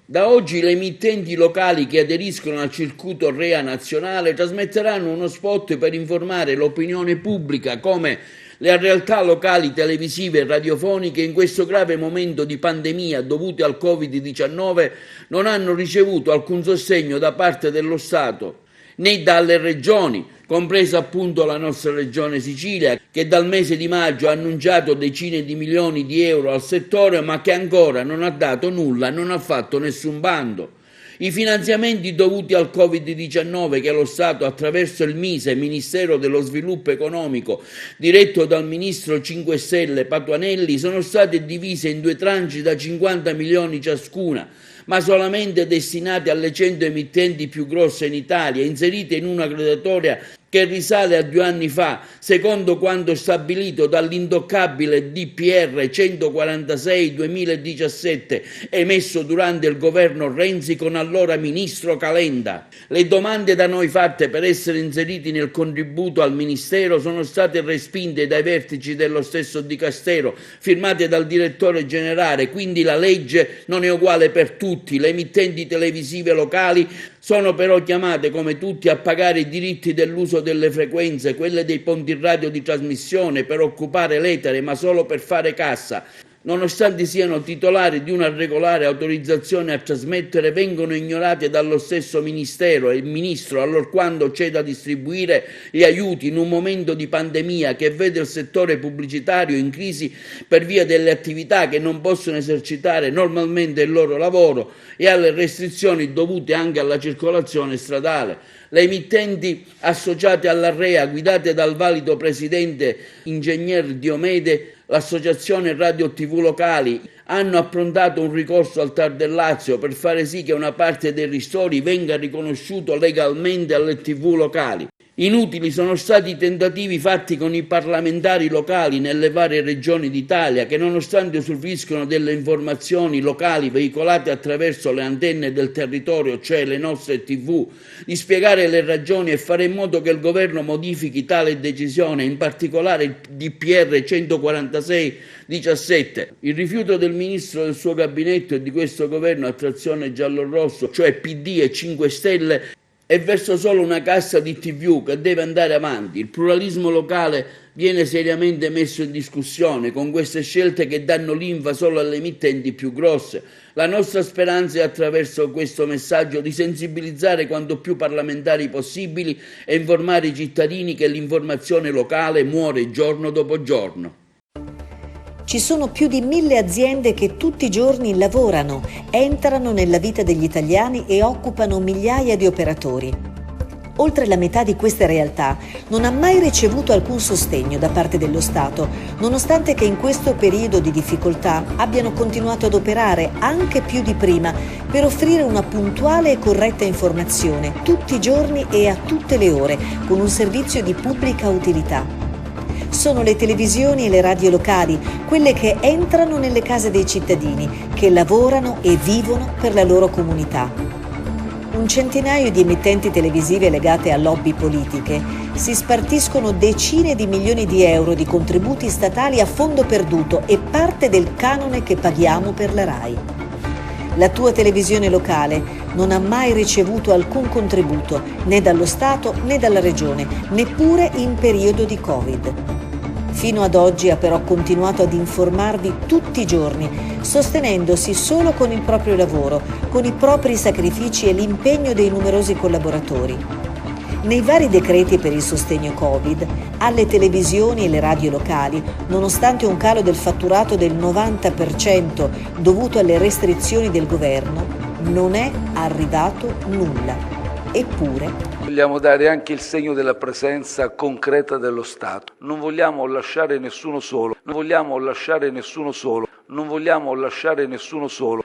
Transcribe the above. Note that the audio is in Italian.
Da oggi le emittenti locali che aderiscono al circuito REA nazionale trasmetteranno uno spot per informare l'opinione pubblica come le realtà locali televisive e radiofoniche in questo grave momento di pandemia dovuto al Covid-19 non hanno ricevuto alcun sostegno da parte dello Stato né dalle regioni, compresa appunto la nostra regione Sicilia, che dal mese di maggio ha annunciato decine di milioni di euro al settore, ma che ancora non ha dato nulla, non ha fatto nessun bando. I finanziamenti dovuti al Covid-19 che lo Stato attraverso il MISE, Ministero dello Sviluppo Economico, diretto dal Ministro 5 Stelle Patuanelli, sono stati divisi in 2 tranche da 50 milioni ciascuna, ma solamente destinati alle 100 emittenti più grosse in Italia, inserite in una graduatoria che risale a 2 anni fa, secondo quanto stabilito dall'intoccabile DPR 146/2017 emesso durante il governo Renzi con allora ministro Calenda. Le domande da noi fatte per essere inseriti nel contributo al Ministero sono state respinte dai vertici dello stesso Dicastero, firmate dal direttore generale, quindi la legge non è uguale per tutti. Le emittenti televisive locali sono però chiamate come tutti a pagare i diritti dell'uso delle frequenze, quelle dei ponti radio di trasmissione, per occupare l'etere, ma solo per fare cassa. Nonostante siano titolari di una regolare autorizzazione a trasmettere, vengono ignorati dallo stesso Ministero e il Ministro allorquando c'è da distribuire gli aiuti in un momento di pandemia che vede il settore pubblicitario in crisi per via delle attività che non possono esercitare normalmente il loro lavoro e alle restrizioni dovute anche alla circolazione stradale. Le emittenti associate alla REA, guidate dal valido presidente Ingegner Diomede, l'Associazione Radio TV Locali, hanno approntato un ricorso al TAR del Lazio per fare sì che una parte dei ristori venga riconosciuto legalmente alle TV locali. Inutili sono stati i tentativi fatti con i parlamentari locali nelle varie regioni d'Italia che, nonostante usufruiscono delle informazioni locali veicolate attraverso le antenne del territorio, cioè le nostre TV, di spiegare le ragioni e fare in modo che il governo modifichi tale decisione, in particolare il DPR 146/17. Il rifiuto del ministro, del suo gabinetto e di questo governo a trazione giallo-rosso, cioè PD e 5 Stelle, è verso solo una cassa di TV che deve andare avanti. Il pluralismo locale viene seriamente messo in discussione con queste scelte che danno linfa solo alle emittenti più grosse. La nostra speranza è, attraverso questo messaggio, di sensibilizzare quanto più parlamentari possibili e informare i cittadini che l'informazione locale muore giorno dopo giorno. Ci sono più di 1000 aziende che tutti i giorni lavorano, entrano nella vita degli italiani e occupano migliaia di operatori. Oltre la metà di queste realtà non ha mai ricevuto alcun sostegno da parte dello Stato, nonostante che in questo periodo di difficoltà abbiano continuato ad operare anche più di prima per offrire una puntuale e corretta informazione tutti i giorni e a tutte le ore, con un servizio di pubblica utilità. Sono le televisioni e le radio locali, quelle che entrano nelle case dei cittadini, che lavorano e vivono per la loro comunità. Un centinaio di emittenti televisive legate a lobby politiche si spartiscono decine di milioni di euro di contributi statali a fondo perduto e parte del canone che paghiamo per la RAI. La tua televisione locale non ha mai ricevuto alcun contributo, né dallo Stato né dalla Regione, neppure in periodo di Covid. Fino ad oggi ha però continuato ad informarvi tutti i giorni, sostenendosi solo con il proprio lavoro, con i propri sacrifici e l'impegno dei numerosi collaboratori. Nei vari decreti per il sostegno Covid, alle televisioni e le radio locali, nonostante un calo del fatturato del 90% dovuto alle restrizioni del governo, non è arrivato nulla. Eppure vogliamo dare anche il segno della presenza concreta dello Stato. Non vogliamo lasciare nessuno solo. Non vogliamo lasciare nessuno solo. Non vogliamo lasciare nessuno solo.